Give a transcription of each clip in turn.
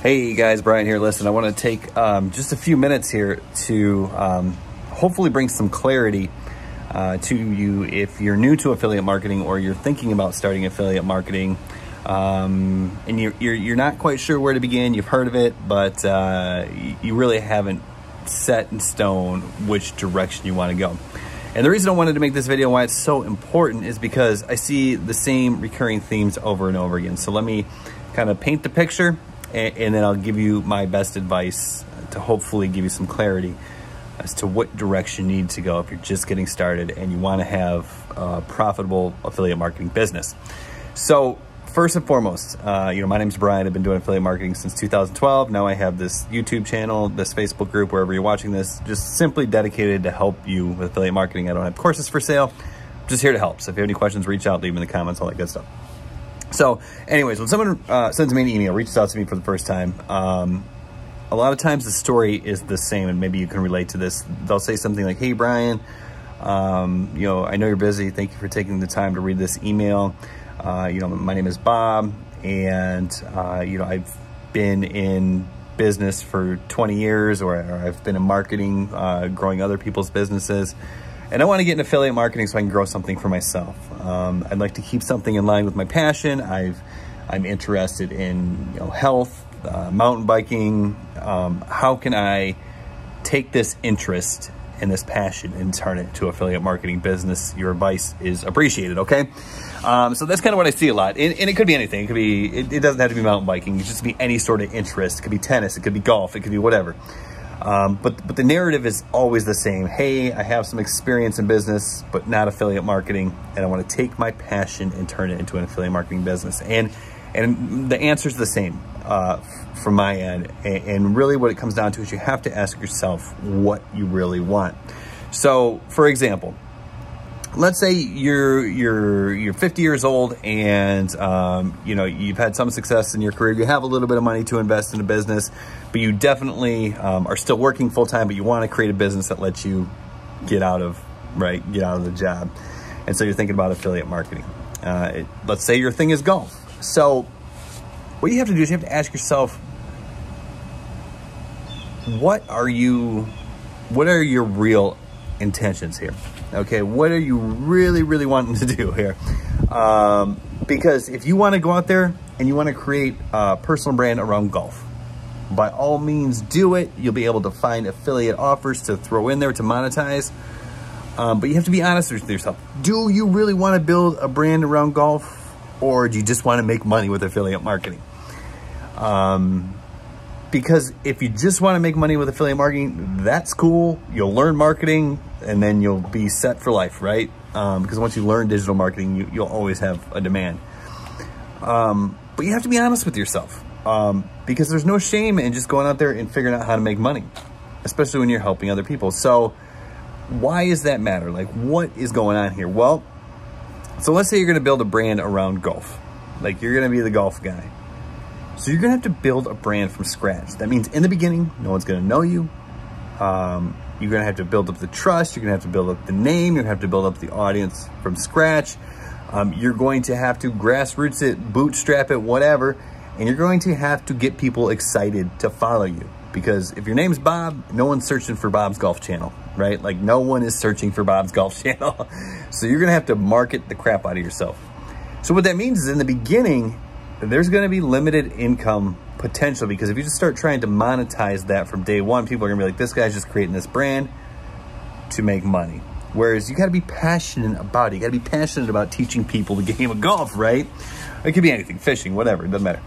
Hey guys, Brian here. Listen, I want to take just a few minutes here to hopefully bring some clarity to you if you're new to affiliate marketing or you're thinking about starting affiliate marketing and you're not quite sure where to begin. You've heard of it, but you really haven't set in stone which direction you want to go. And the reason I wanted to make this video, why it's so important, is because I see the same recurring themes over and over again. So let me kind of paint the picture, and then I'll give you my best advice to hopefully give you some clarity as to what direction you need to go if you're just getting started and you want to have a profitable affiliate marketing business. So first and foremost, my name's Brian. I've been doing affiliate marketing since 2012. Now I have this YouTube channel, this Facebook group, wherever you're watching this, just simply dedicated to help you with affiliate marketing. I don't have courses for sale. I'm just here to help. So if you have any questions, reach out, leave them in the comments, all that good stuff. So anyways, when someone sends me an email, reaches out to me for the first time, a lot of times the story is the same, and maybe you can relate to this. They'll say something like, hey, Brian, I know you're busy. Thank you for taking the time to read this email. My name is Bob, and, I've been in business for 20 years, or I've been in marketing, growing other people's businesses. And I want to get in affiliate marketing so I can grow something for myself. I'd like to keep something in line with my passion. I'm interested in health, mountain biking. How can I take this interest and this passion and turn it into affiliate marketing business? Your advice is appreciated, okay? So that's kind of what I see a lot. And it could be anything. It could be, it doesn't have to be mountain biking. It could just be any sort of interest. It could be tennis. It could be golf. It could be whatever. But the narrative is always the same. Hey, I have some experience in business, but not affiliate marketing, and I want to take my passion and turn it into an affiliate marketing business. And the answer is the same from my end. And really what it comes down to is you have to ask yourself what you really want. So, for example, let's say you're 50 years old and you've had some success in your career. You have a little bit of money to invest in a business, but you definitely are still working full time. But you want to create a business that lets you get out of the job, and so you're thinking about affiliate marketing. Let's say your thing is golf. So what you have to do is you have to ask yourself, what are your real intentions here? Okay, what are you really wanting to do here? Because if you want to go out there and you want to create a personal brand around golf, by all means do it. You'll be able to find affiliate offers to throw in there to monetize. But you have to be honest with yourself. Do you really want to build a brand around golf, or do you just want to make money with affiliate marketing? Because if you just want to make money with affiliate marketing, that's cool. You'll learn marketing and then you'll be set for life, right? Because once you learn digital marketing, you'll always have a demand. But you have to be honest with yourself, because there's no shame in just going out there and figuring out how to make money, especially when you're helping other people. So why does that matter? Like, what is going on here? Well, so let's say you're going to build a brand around golf. Like, you're going to be the golf guy. So you're going to have to build a brand from scratch. That means in the beginning, no one's going to know you. You're going to have to build up the trust. You're going to have to build up the name. You're going to have to build up the audience from scratch. You're going to have to grassroots it, bootstrap it, whatever. And you're going to have to get people excited to follow you. Because if your name's Bob, no one's searching for Bob's Golf Channel, right? Like, no one is searching for Bob's Golf Channel. So you're going to have to market the crap out of yourself. So what that means is in the beginning, there's going to be limited income potential, because if you just start trying to monetize that from day one, people are going to be like, this guy's just creating this brand to make money. Whereas you got to be passionate about it. You got to be passionate about teaching people the game of golf, right? It could be anything, fishing, whatever, it doesn't matter.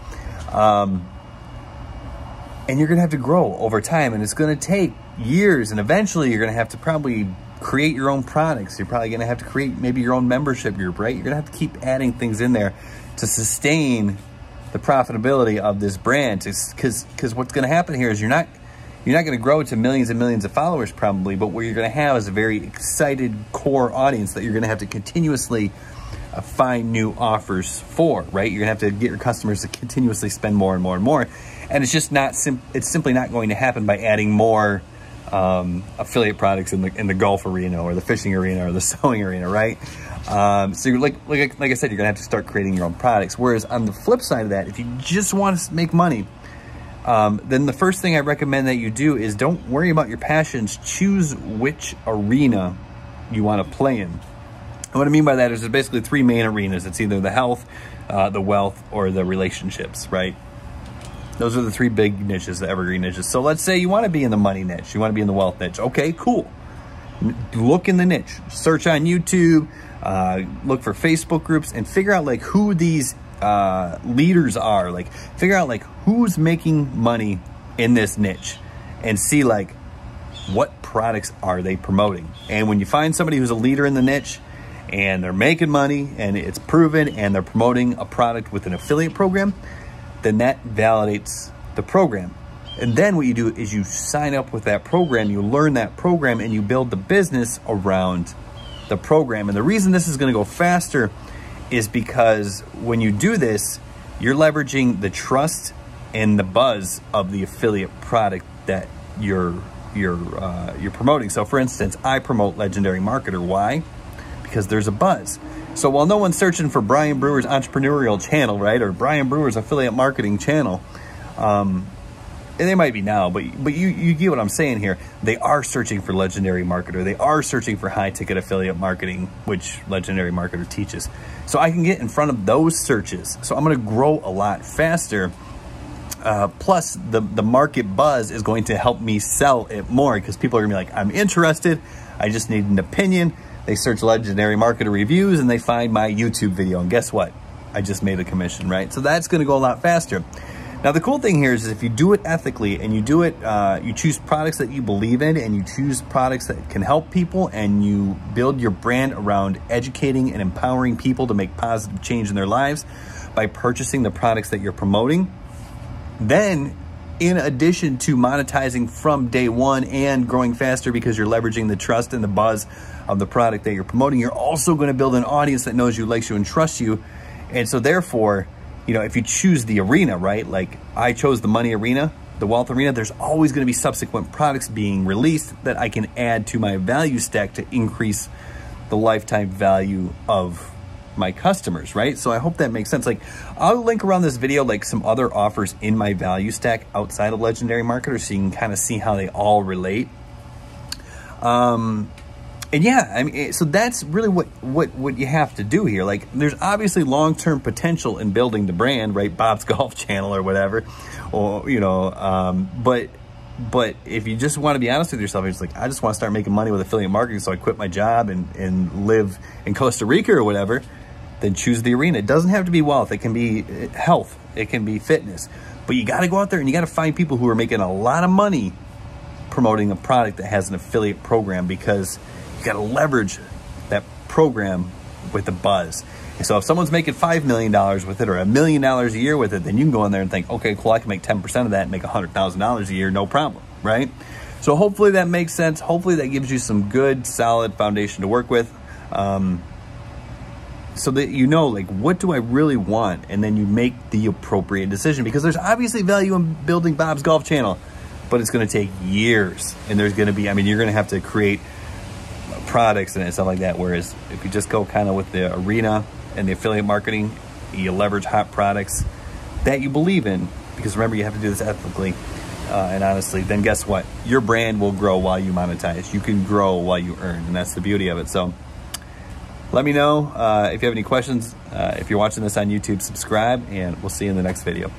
And you're going to have to grow over time, and it's going to take years, and eventually you're going to have to probably create your own products. You're probably going to have to create maybe your own membership group, right? You're going to have to keep adding things in there to sustain the profitability of this brand. Because what's going to happen here is you're not going to grow to millions and millions of followers probably, but what you're going to have is a very excited core audience that you're going to have to continuously find new offers for, right? You're going to have to get your customers to continuously spend more and more and more. And it's just not, it's simply not going to happen by adding more affiliate products in the golf arena or the fishing arena or the sewing arena, right? So you're like I said, you're gonna have to start creating your own products. Whereas on the flip side of that, if you just want to make money, then the first thing I recommend that you do is don't worry about your passions. Choose which arena you want to play in. And what I mean by that is there's basically three main arenas. It's either the health, the wealth, or the relationships, right? Those are the three big niches, the evergreen niches. So let's say you want to be in the money niche. You want to be in the wealth niche. Okay, cool. Look in the niche. Search on YouTube. Look for Facebook groups and figure out like who these leaders are. Like figure out like who's making money in this niche and see like what products are they promoting. And when you find somebody who's a leader in the niche and they're making money and it's proven and they're promoting a product with an affiliate program, then that validates the program. And then what you do is you sign up with that program, you learn that program, and you build the business around the program. And the reason this is going to go faster is because when you do this, you're leveraging the trust and the buzz of the affiliate product that you're promoting. So for instance, I promote Legendary Marketer. Why? Because there's a buzz. So while no one's searching for Brian Brewer's entrepreneurial channel, right, or Brian Brewer's affiliate marketing channel, and they might be now, but you get what I'm saying here. They are searching for Legendary Marketer. They are searching for high ticket affiliate marketing, which Legendary Marketer teaches. So I can get in front of those searches. So I'm going to grow a lot faster. Plus the market buzz is going to help me sell it more because people are gonna be like, I'm interested. I just need an opinion. They search Legendary Marketer reviews and they find my YouTube video. And guess what? I just made a commission, right? So that's going to go a lot faster. Now, the cool thing here is if you do it ethically and you do it, you choose products that you believe in and you choose products that can help people and you build your brand around educating and empowering people to make positive change in their lives by purchasing the products that you're promoting, then in addition to monetizing from day one and growing faster because you're leveraging the trust and the buzz of the product that you're promoting, you're also going to build an audience that knows you, likes you, and trusts you. And so therefore, you know, if you choose the arena, right, like I chose the money arena, the wealth arena, there's always going to be subsequent products being released that I can add to my value stack to increase the lifetime value of my customers, right? So I hope that makes sense. Like I'll link around this video like some other offers in my value stack outside of Legendary Marketer so you can kind of see how they all relate. And yeah, I mean, so that's really what you have to do here. Like there's obviously long-term potential in building the brand, right? Bob's Golf Channel or whatever, or, you know, but if you just want to be honest with yourself, it's like, I just want to start making money with affiliate marketing. So I quit my job and live in Costa Rica or whatever, then choose the arena. It doesn't have to be wealth. It can be health. It can be fitness, but you got to go out there and you got to find people who are making a lot of money promoting a product that has an affiliate program, because you got to leverage that program with the buzz. And so if someone's making $5 million with it or $1 million a year with it, then you can go in there and think, okay, cool, I can make 10% of that and make $100,000 a year, no problem, right? So hopefully that makes sense. Hopefully that gives you some good, solid foundation to work with, so that you know, like, what do I really want? And then you make the appropriate decision, because there's obviously value in building Bob's Golf Channel, but it's going to take years. And there's going to be, I mean, you're going to have to create products and stuff like that. Whereas if you just go kind of with the arena and the affiliate marketing, you leverage hot products that you believe in, because remember, you have to do this ethically and honestly, then guess what? Your brand will grow while you monetize. You can grow while you earn, and that's the beauty of it. So let me know if you have any questions. If you're watching this on YouTube, subscribe, and we'll see you in the next video.